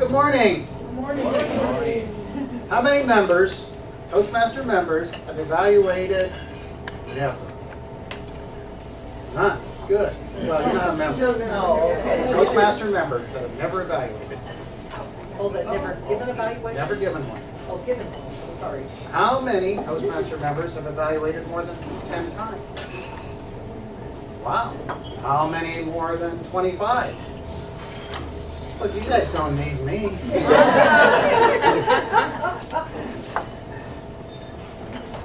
good morning. Good morning. How many members, Toastmaster members, have evaluated? Never. None. Good. Well, you're not a member. No, okay. Toastmaster members that have never evaluated. Oh, that never given evaluation? Never given one. Oh, given one, sorry. How many Toastmaster members have evaluated more than 10 times? Wow. How many more than 25? Look, you guys don't need me.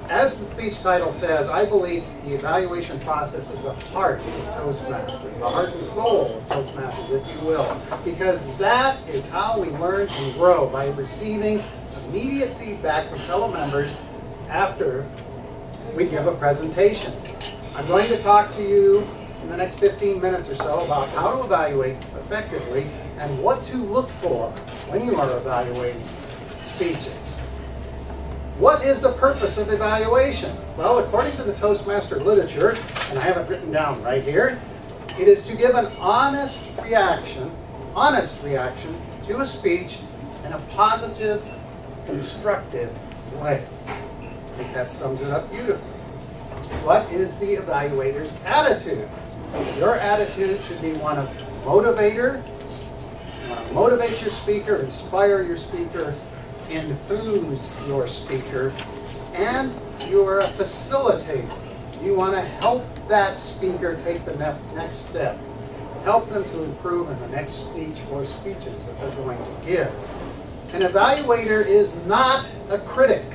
As the speech title says, I believe the evaluation process is the heart of Toastmasters, the heart and soul of Toastmasters, if you will, because that is how we learn and grow, by receiving immediate feedback from fellow members after we give a presentation. I'm going to talk to you in the next 15 minutes or so about how to evaluate effectively and what to look for when you are evaluating speeches. What is the purpose of evaluation? Well, according to the Toastmaster literature, and I have it written down right here, it is to give an honest reaction to a speech in a positive, constructive way. I think that sums it up beautifully. What is the evaluator's attitude? Your attitude should be one of motivator. You want to motivate your speaker, inspire your speaker, enthuse your speaker, and you're a facilitator. You want to help that speaker take the next step. Help them to improve in the next speech or speeches that they're going to give. An evaluator is not a critic.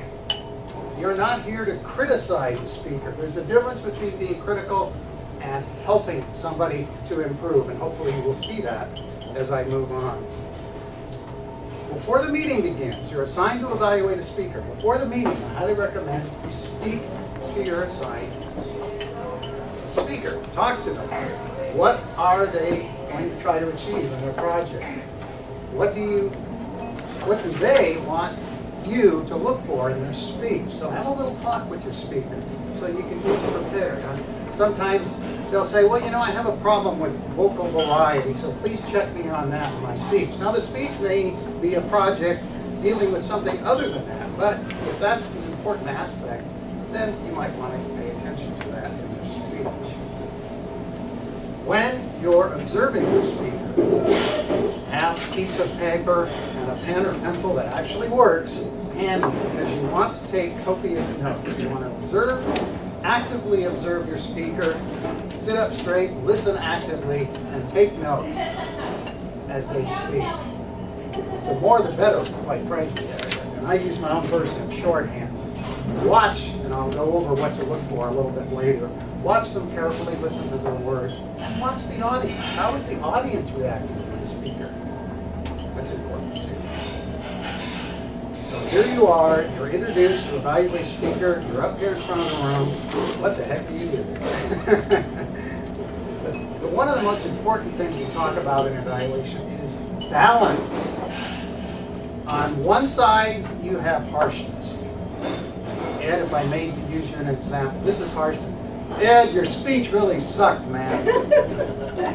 You're not here to criticize the speaker. There's a difference between being critical and helping somebody to improve, and hopefully you will see that as I move on. Before the meeting begins, you're assigned to evaluate a speaker. Before the meeting, I highly recommend you speak to your assigned speaker. Talk to them. What are they going to try to achieve in their project? What do they want you to look for in their speech? So have a little talk with your speaker so you can be prepared. Sometimes they'll say, well, you know, I have a problem with vocal variety, so please check me on that in my speech. Now, the speech may be a project dealing with something other than that, but if that's an important aspect, then you might want to pay attention to that in your speech. When you're observing your speaker, have a piece of paper and a pen or pencil that actually works handy, because you want to take copious notes. You want to observe, actively observe your speaker, sit up straight, listen actively, and take notes as they speak. The more the better, quite frankly. And I use my own version of shorthand. Watch, and I'll go over what to look for a little bit later. Watch them carefully, listen to their words, and watch the audience. How is the audience reacting to the speaker? That's important too. So here you are, you're introduced to evaluate speaker, you're up here in front of the room. What the heck do you do? But one of the most important things we talk about in evaluation is balance. On one side, you have harshness. Ed, if I may use you an example, this is harshness. Ed, your speech really sucked, man.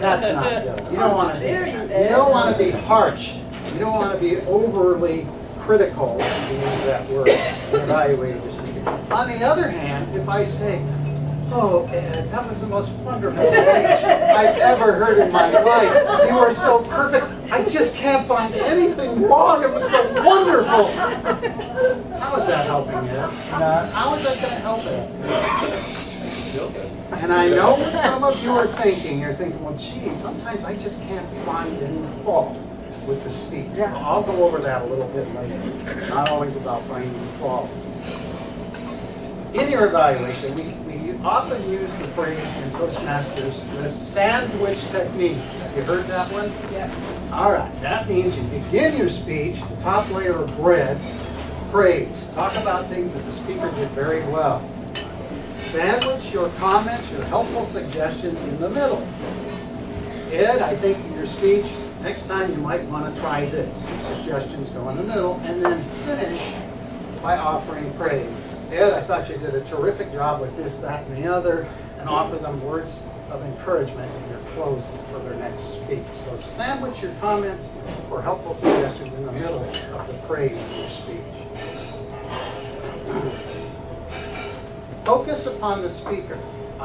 That's not good. You don't want to do that. You don't want to be harsh. You don't want to be overly critical, to use that word, in evaluating your speaker. On the other hand, if I say, oh, Ed, that was the most wonderful speech I've ever heard in my life. You are so perfect. I just can't find anything wrong. It was so wonderful. How is that helping Ed? How is that going to help Ed? And I know what some of you are thinking. You're thinking, well, gee, sometimes I just can't find any fault with the speech. Well, I'll go over that a little bit later. It's not always about finding fault. In your evaluation, we often use the phrase in Toastmasters, the sandwich technique. Have you heard that one? Yes. All right. That means you begin your speech, the top layer of bread, praise. Talk about things that the speaker did very well. Sandwich your comments, your helpful suggestions in the middle. Ed, I think in your speech, next time you might want to try this. Your suggestions go in the middle, and then finish by offering praise. Ed, I thought you did a terrific job with this, that, and the other, and offer them words of encouragement in your closing for their next speech. So sandwich your comments or helpful suggestions in the middle of the praise of your speech. Focus upon the speaker.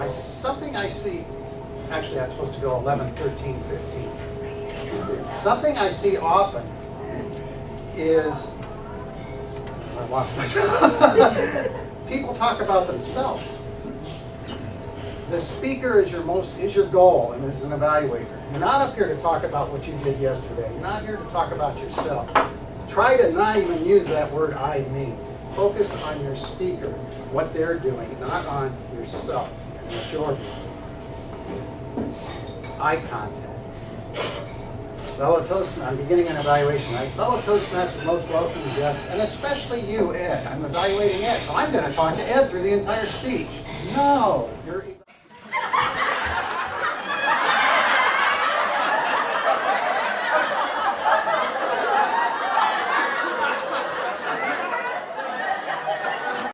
Something I see, actually I'm supposed to go 11, 13, 15. Something I see often is, I lost myself. People talk about themselves. The speaker is your goal and is an evaluator. You're not up here to talk about what you did yesterday. You're not here to talk about yourself. Try to not even use that word I, me. Focus on your speaker, what they're doing, not on yourself and what you're doing. Eye contact. Fellow Toastmasters, I'm beginning an evaluation. Fellow Toastmasters, most welcome guests, and especially you, Ed. I'm evaluating Ed, so I'm going to talk to Ed through the entire speech. No, you're